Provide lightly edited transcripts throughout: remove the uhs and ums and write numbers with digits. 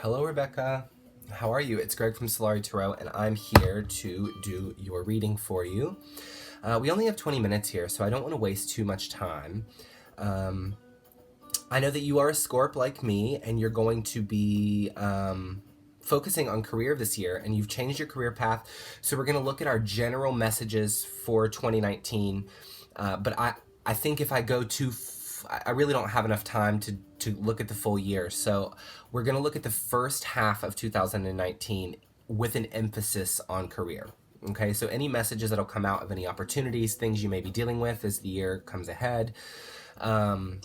Hello, Rebecca. How are you? It's Greg from Solari Tarot, and I'm here to do your reading for you. We only have 20 minutes here, so I don't want to waste too much time. I know that you are a Scorp like me, and you're going to be focusing on career this year, and you've changed your career path. So we're going to look at our general messages for 2019. But I think if I go I really don't have enough time to look at the full year. So we're going to look at the first half of 2019 with an emphasis on career. Okay, so any messages that'll come out of any opportunities, things you may be dealing with as the year comes ahead. Now,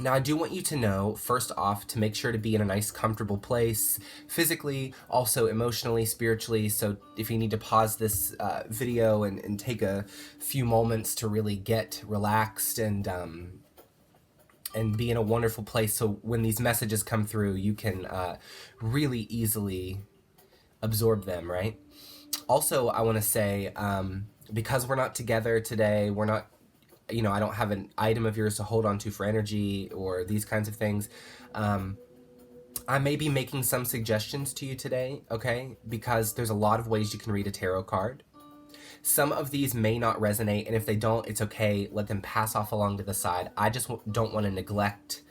I do want you to know, first off, to make sure to be in a nice, comfortable place, physically, also emotionally, spiritually. So if you need to pause this video and take a few moments to really get relaxed and be in a wonderful place, so when these messages come through, you can really easily absorb them, right? Also, I want to say, because we're not together today, we're not, I don't have an item of yours to hold on to for energy or these kinds of things. I may be making some suggestions to you today, okay? Because there's a lot of ways you can read a tarot card. Some of these may not resonate, and if they don't, it's okay. Let them pass off along to the side. I just don't want to neglect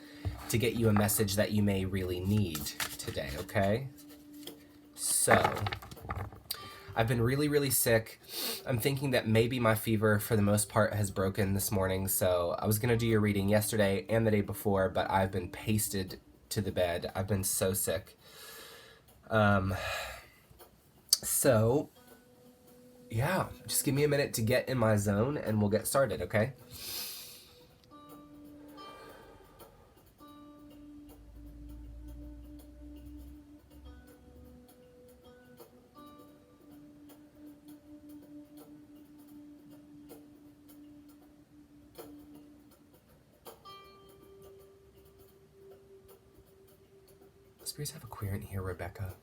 to get you a message that you may really need today, okay? So, I've been really, really sick. I'm thinking that maybe my fever, for the most part, has broken this morning. So I was going to do your reading yesterday and the day before, but I've been pasted to the bed. I've been so sick. So, yeah, just give me a minute to get in my zone and we'll get started, okay? Spirits have a querent here, Rebecca.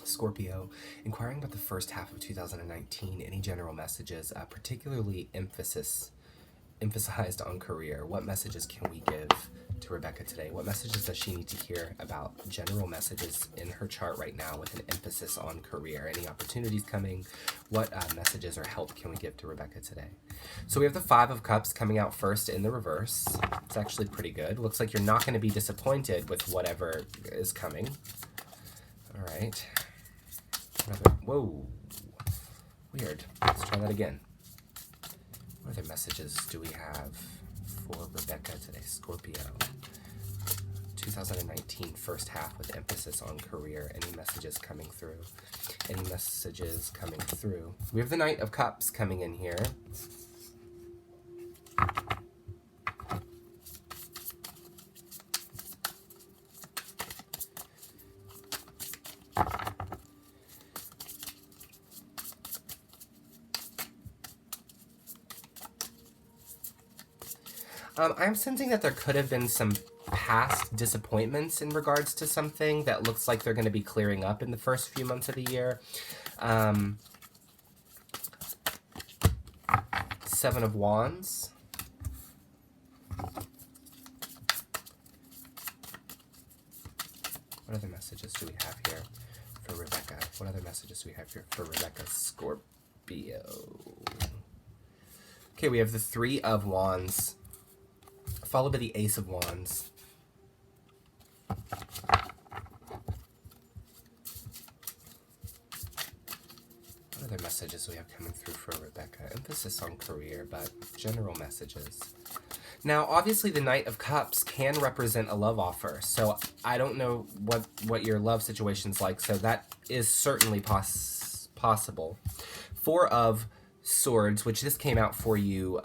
Scorpio, inquiring about the first half of 2019, any general messages, particularly emphasized on career. What messages can we give to Rebecca today? What messages does she need to hear about general messages in her chart right now with an emphasis on career? Any opportunities coming? What messages or help can we give to Rebecca today? So we have the Five of Cups coming out first in the reverse. It's actually pretty good. Looks like you're not going to be disappointed with whatever is coming. All right. Whoa. Weird. Let's try that again. What other messages do we have for Rebecca today? Scorpio. 2019 first half with emphasis on career. Any messages coming through? Any messages coming through? We have the Knight of Cups coming in here. I'm sensing that there could have been some past disappointments in regards to something that looks like they're going to be clearing up in the first few months of the year. Seven of Wands. What other messages do we have here for Rebecca? What other messages do we have here for Rebecca? Scorpio. Okay, we have the Three of Wands, followed by the Ace of Wands. What other messages do we have coming through for Rebecca? Emphasis on career, but general messages. Now, obviously, the Knight of Cups can represent a love offer, so I don't know what your love situation's like, so that is certainly possible. Four of Swords, which this came out for you,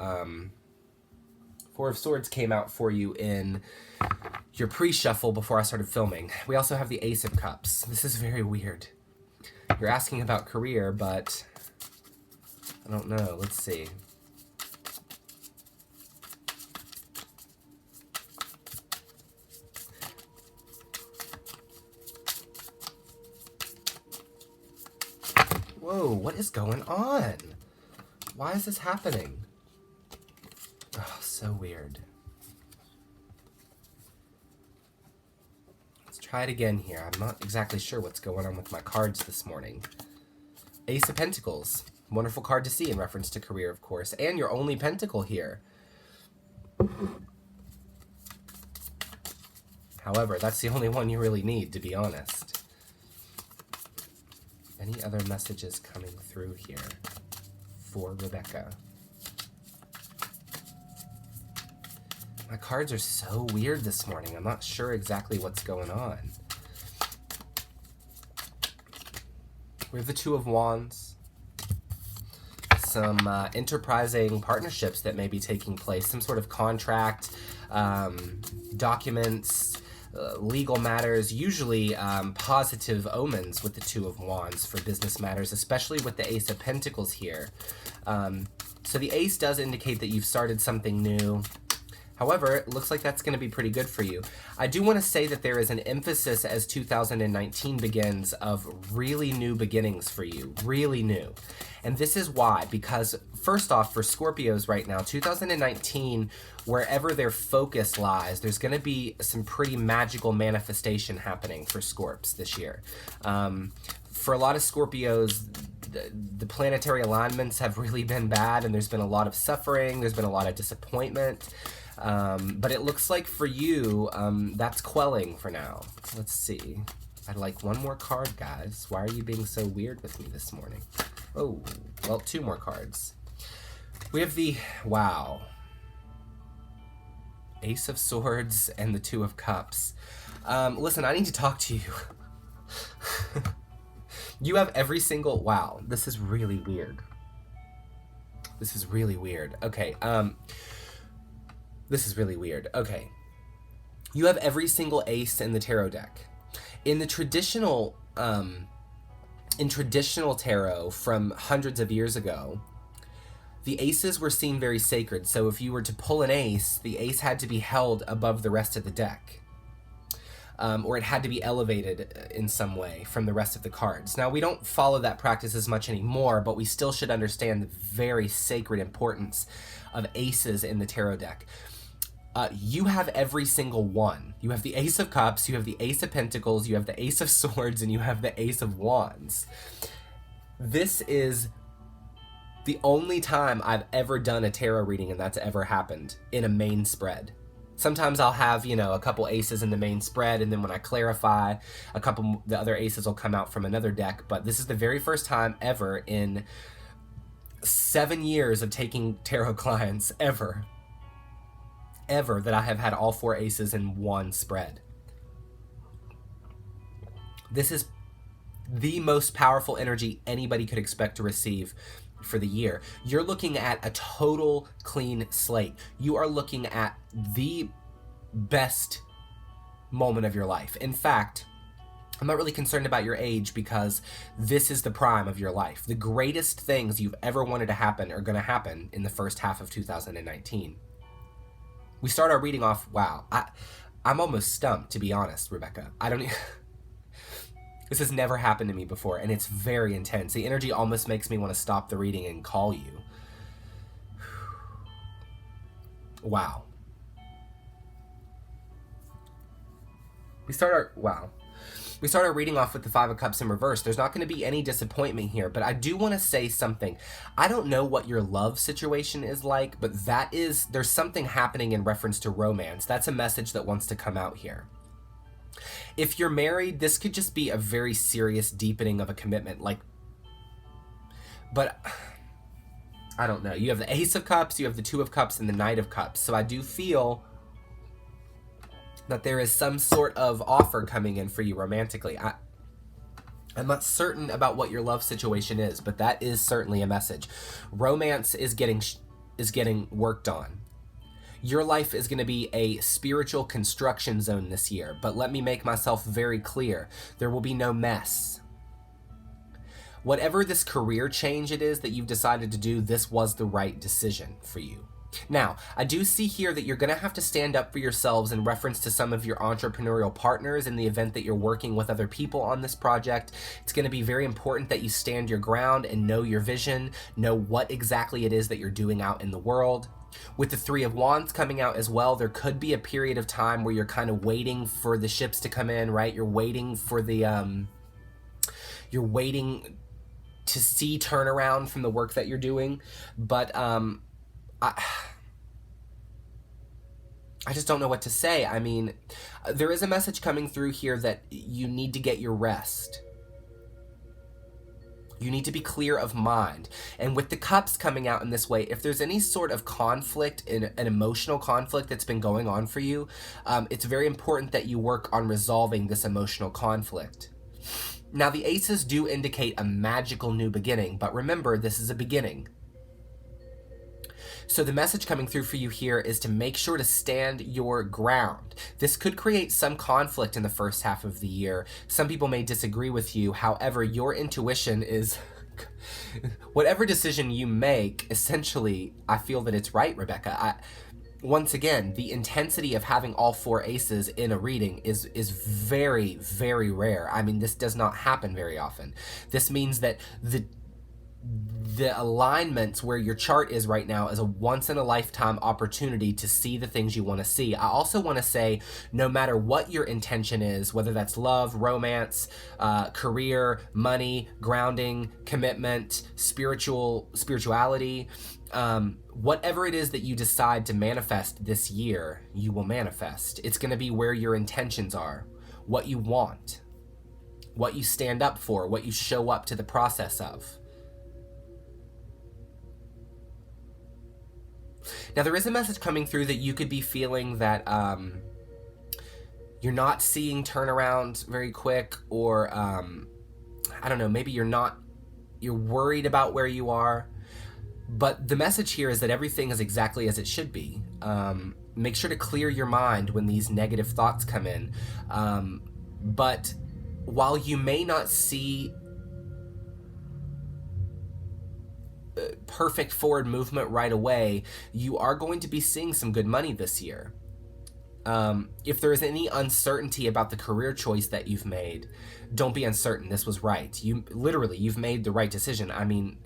Four of Swords came out for you in your pre-shuffle before I started filming. We also have the Ace of Cups. This is very weird. You're asking about career, but I don't know. Let's see. Whoa, what is going on? Why is this happening? Oh, so weird. try it again here. I'm not exactly sure what's going on with my cards this morning. Ace of Pentacles. Wonderful card to see in reference to career, of course. And your only pentacle here. However, that's the only one you really need, to be honest. Any other messages coming through here for Rebecca? My cards are so weird this morning. I'm not sure exactly what's going on. We have the Two of Wands. Some enterprising partnerships that may be taking place. Some sort of contract, documents, legal matters. Usually positive omens with the Two of Wands for business matters, especially with the Ace of Pentacles here. So the Ace does indicate that you've started something new. However, it looks like that's going to be pretty good for you. I do want to say that there is an emphasis as 2019 begins of really new beginnings for you, really new. And this is why, because first off, for Scorpios right now, 2019, wherever their focus lies, there's going to be some pretty magical manifestation happening for Scorps this year. For a lot of Scorpios, the planetary alignments have really been bad, and there's been a lot of suffering, there's been a lot of disappointment. But it looks like for you, that's quelling for now. Let's see. I'd like one more card, guys. Why are you being so weird with me this morning? Oh, well, two more cards. We have the, wow, Ace of Swords and the Two of Cups. Listen, I need to talk to you. You have every single, wow, this is really weird. This is really weird. Okay, this is really weird. Okay. You have every single ace in the tarot deck. In the traditional, in traditional tarot from hundreds of years ago, the aces were seen very sacred. So if you were to pull an ace, the ace had to be held above the rest of the deck. Or it had to be elevated in some way from the rest of the cards. Now, we don't follow that practice as much anymore, but we still should understand the very sacred importance of aces in the tarot deck. You have every single one. You have the Ace of Cups, you have the Ace of Pentacles, you have the Ace of Swords, and you have the Ace of Wands. This is the only time I've ever done a tarot reading, and that's ever happened, in a main spread. Sometimes I'll have, you know, a couple aces in the main spread, and then when I clarify, the other aces will come out from another deck, but this is the very first time ever in 7 years of taking tarot clients, ever, that I have had all four aces in one spread. This is the most powerful energy anybody could expect to receive for the year. You're looking at a total clean slate. You are looking at the best moment of your life. In fact, I'm not really concerned about your age because this is the prime of your life. The greatest things you've ever wanted to happen are going to happen in the first half of 2019. We start our reading off, wow, I'm almost stumped, to be honest, Rebecca. This has never happened to me before, and it's very intense. The energy almost makes me want to stop the reading and call you. Wow. We start our reading off with the Five of Cups in reverse. There's not going to be any disappointment here, but I do want to say something. I don't know what your love situation is like, but there's something happening in reference to romance. That's a message that wants to come out here. If you're married, this could just be a very serious deepening of a commitment, but I don't know. You have the Ace of Cups, you have the Two of Cups, and the Knight of Cups. So I do feel that there is some sort of offer coming in for you romantically. I'm not certain about what your love situation is, but that is certainly a message. Romance is getting worked on. Your life is going to be a spiritual construction zone this year, but let me make myself very clear. There will be no mess. Whatever this career change it is that you've decided to do, this was the right decision for you. Now, I do see here that you're going to have to stand up for yourselves in reference to some of your entrepreneurial partners in the event that you're working with other people on this project. It's going to be very important that you stand your ground and know your vision, know what exactly it is that you're doing out in the world. With the Three of Wands coming out as well, there could be a period of time where you're kind of waiting for the ships to come in, right? You're waiting for the, you're waiting to see turnaround from the work that you're doing. But, I just don't know what to say. I mean, there is a message coming through here that you need to get your rest. You need to be clear of mind. And with the cups coming out in this way, if there's any sort of conflict, an emotional conflict that's been going on for you, it's very important that you work on resolving this emotional conflict. Now, the aces do indicate a magical new beginning, but remember, this is a beginning. So the message coming through for you here is to make sure to stand your ground. This could create some conflict in the first half of the year. Some people may disagree with you. However, your intuition is whatever decision you make, essentially, I feel that it's right, Rebecca. Once again, the intensity of having all four aces in a reading is very, very rare. I mean, this does not happen very often. This means that the alignments where your chart is right now is a once-in-a-lifetime opportunity to see the things you want to see. I also want to say, no matter what your intention is, whether that's love, romance, career, money, grounding, commitment, spirituality, whatever it is that you decide to manifest this year, you will manifest. It's going to be where your intentions are, what you want, what you stand up for, what you show up to the process of. Now, there is a message coming through that you could be feeling that you're not seeing turnaround very quick, or I don't know, maybe you're worried about where you are. But the message here is that everything is exactly as it should be. Make sure to clear your mind when these negative thoughts come in. But while you may not see perfect forward movement right away, you are going to be seeing some good money this year. If there is any uncertainty about the career choice that you've made, don't be uncertain. This was right. You've made the right decision. I mean,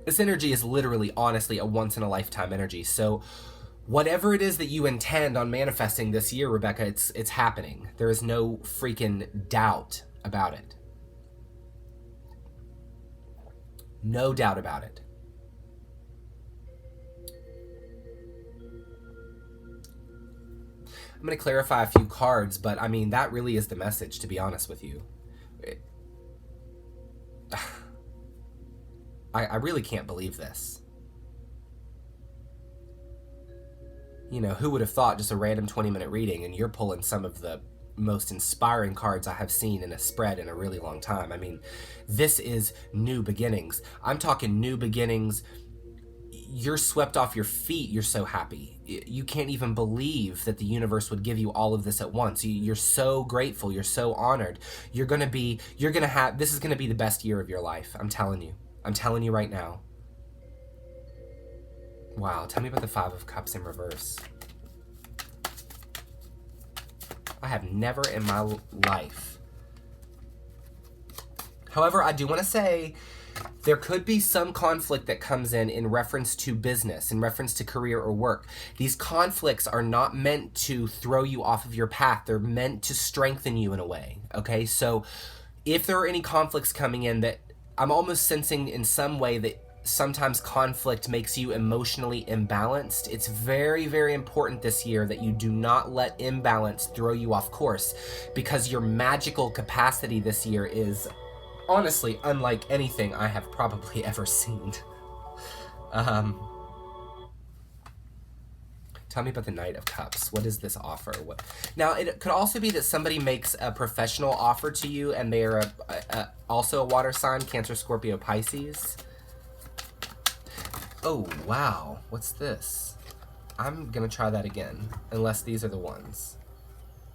this energy is literally, honestly, a once-in-a-lifetime energy. So whatever it is that you intend on manifesting this year, Rebecca, it's happening. There is no freaking doubt about it. No doubt about it. I'm going to clarify a few cards, but I mean, that really is the message, to be honest with you. I really can't believe this. You know, who would have thought just a random 20-minute reading and you're pulling some of the most inspiring cards I have seen in a spread in a really long time. I mean, this is new beginnings. I'm talking new beginnings. You're swept off your feet. You're so happy. You can't even believe that the universe would give you all of this at once. You're so grateful. You're so honored. This is going to be the best year of your life. I'm telling you right now. Wow. Tell me about the Five of Cups in reverse. I have never in my life. However, I do want to say there could be some conflict that comes in reference to business, in reference to career or work. These conflicts are not meant to throw you off of your path. They're meant to strengthen you in a way, okay? So if there are any conflicts coming in, that I'm almost sensing in some way that sometimes conflict makes you emotionally imbalanced. It's very, very important this year that you do not let imbalance throw you off course, because your magical capacity this year is honestly unlike anything I have probably ever seen. Tell me about the Knight of Cups. What does this offer? Now, it could also be that somebody makes a professional offer to you and they are also a water sign, Cancer, Scorpio, Pisces. Oh, wow. What's this? I'm going to try that again, unless these are the ones.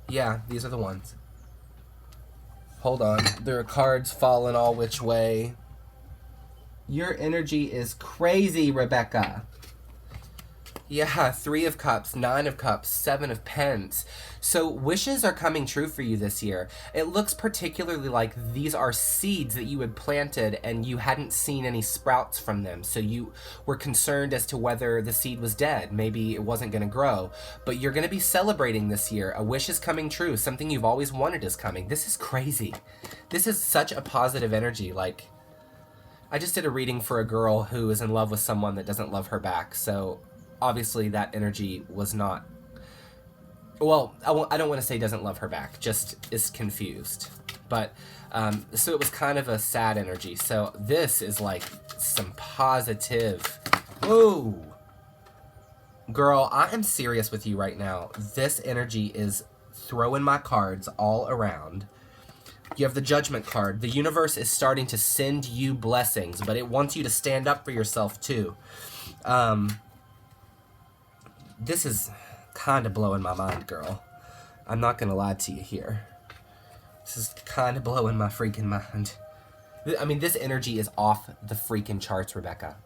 Yeah, these are the ones. Hold on. There are cards falling all which way. Your energy is crazy, Rebecca. Yeah, 3 of Cups, 9 of Cups, 7 of Pens. So wishes are coming true for you this year. It looks particularly like these are seeds that you had planted and you hadn't seen any sprouts from them. So you were concerned as to whether the seed was dead. Maybe it wasn't going to grow. But you're going to be celebrating this year. A wish is coming true. Something you've always wanted is coming. This is crazy. This is such a positive energy. Like, I just did a reading for a girl who is in love with someone that doesn't love her back. So obviously that energy was not, well, I don't want to say doesn't love her back, just is confused. But so it was kind of a sad energy. So this is like some positive. Whoa, girl, I am serious with you right now. This energy is throwing my cards all around. You have the Judgment card. The universe is starting to send you blessings, but it wants you to stand up for yourself too. This is kind of blowing my mind, girl. I'm not going to lie to you here. This is kind of blowing my freaking mind. I mean, this energy is off the freaking charts, Rebecca.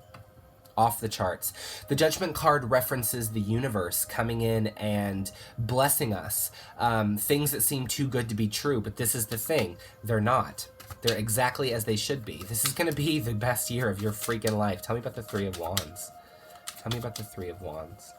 Off the charts. The Judgment card references the universe coming in and blessing us. Things that seem too good to be true, but this is the thing. They're not. They're exactly as they should be. This is going to be the best year of your freaking life. Tell me about the 3 of Wands. Tell me about the 3 of Wands.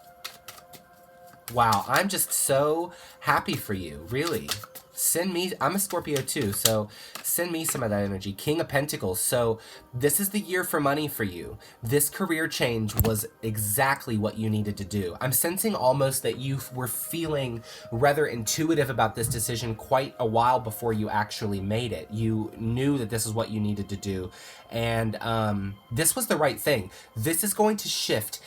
Wow, I'm just so happy for you, really. Send me, I'm a Scorpio too, so send me some of that energy. King of Pentacles, so this is the year for money for you. This career change was exactly what you needed to do. I'm sensing almost that you were feeling rather intuitive about this decision quite a while before you actually made it. You knew that this is what you needed to do, and this was the right thing. This is going to shift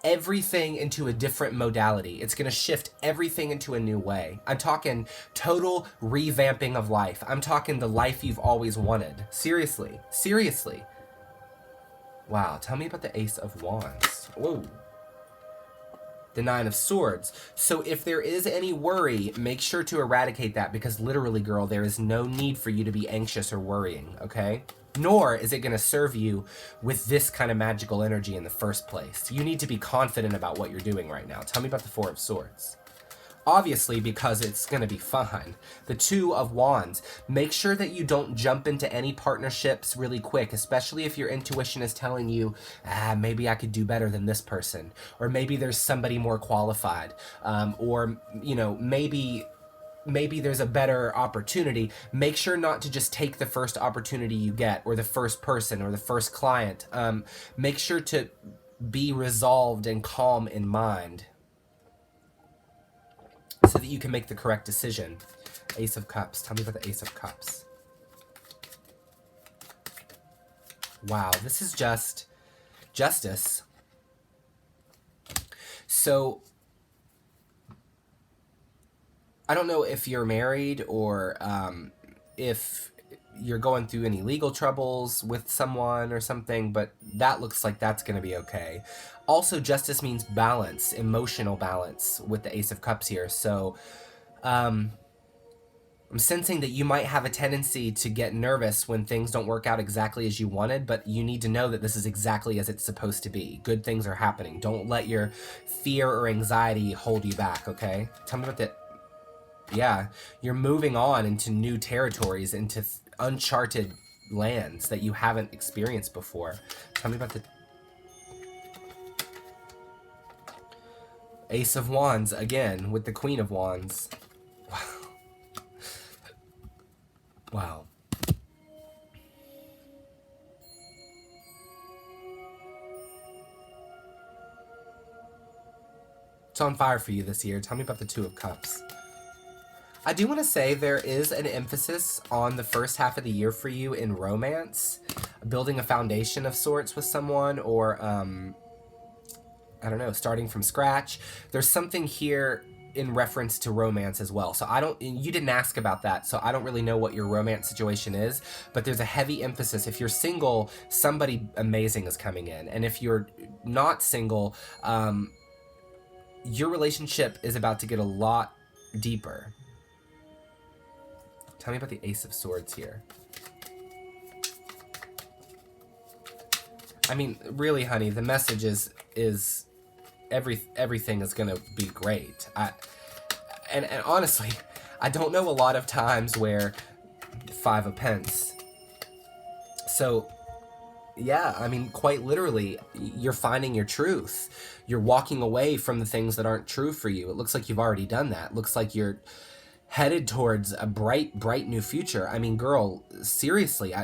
everything into a different modality. It's going to shift everything into a new way. I'm talking total revamping of life. I'm talking the life you've always wanted. Seriously. Seriously. Wow. Tell me about the Ace of Wands. Whoa. The 9 of Swords. So if there is any worry, make sure to eradicate that, because literally, girl, there is no need for you to be anxious or worrying, okay? Nor is it going to serve you with this kind of magical energy in the first place. You need to be confident about what you're doing right now. Tell me about the 4 of Swords. Obviously, because it's going to be fine. The 2 of Wands. Make sure that you don't jump into any partnerships really quick, especially if your intuition is telling you, maybe I could do better than this person. Or maybe there's somebody more qualified. Or, you know, maybe there's a better opportunity. Make sure not to just take the first opportunity you get, or the first person, or the first client. Make sure to be resolved and calm in mind so that you can make the correct decision. Ace of Cups. Tell me about the Ace of Cups. Wow, this is just justice. So I don't know if you're married or if you're going through any legal troubles with someone or something, but that looks like that's going to be okay. Also, justice means balance, emotional balance with the Ace of Cups here. So I'm sensing that you might have a tendency to get nervous when things don't work out exactly as you wanted, but you need to know that this is exactly as it's supposed to be. Good things are happening. Don't let your fear or anxiety hold you back, okay? Tell me about the... Yeah, you're moving on into new territories, into uncharted lands that you haven't experienced before. Tell me about the Ace of Wands again with the Queen of Wands. Wow. Wow. It's on fire for you this year. Tell me about the 2 of Cups. I do want to say there is an emphasis on the first half of the year for you in romance, building a foundation of sorts with someone, or, I don't know, starting from scratch. There's something here in reference to romance as well. So you didn't ask about that, so I don't really know what your romance situation is, but there's a heavy emphasis. If you're single, somebody amazing is coming in. And if you're not single, your relationship is about to get a lot deeper. Tell me about the Ace of Swords here. I mean, really, honey, the message is everything is gonna be great. And honestly, I don't know a lot of times where 5 of pence. So yeah, I mean, quite literally, you're finding your truth. You're walking away from the things that aren't true for you. It looks like you've already done that. It looks like you're headed towards a bright new future. I mean, girl, seriously,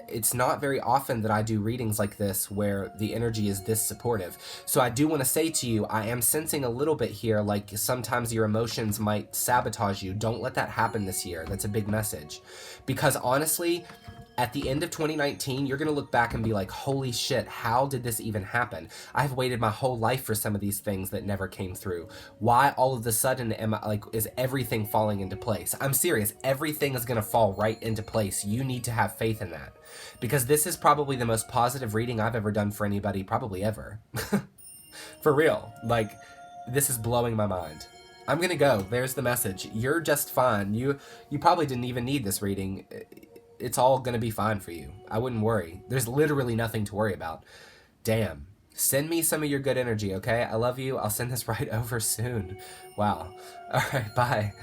it's not very often that I do readings like this where the energy is this supportive. So I do want to say to you, I am sensing a little bit here, like sometimes your emotions might sabotage you. Don't let that happen this year. That's a big message. Because honestly, at the end of 2019, you're going to look back and be like, holy shit, how did this even happen? I've waited my whole life for some of these things that never came through. Why all of a sudden is everything falling into place? I'm serious. Everything is going to fall right into place. You need to have faith in that. Because this is probably the most positive reading I've ever done for anybody, probably ever. For real. Like, this is blowing my mind. I'm going to go. There's the message. You're just fine. You probably didn't even need this reading. It's all gonna be fine for you. I wouldn't worry. There's literally nothing to worry about. Damn. Send me some of your good energy, okay? I love you. I'll send this right over soon. Wow. All right, bye.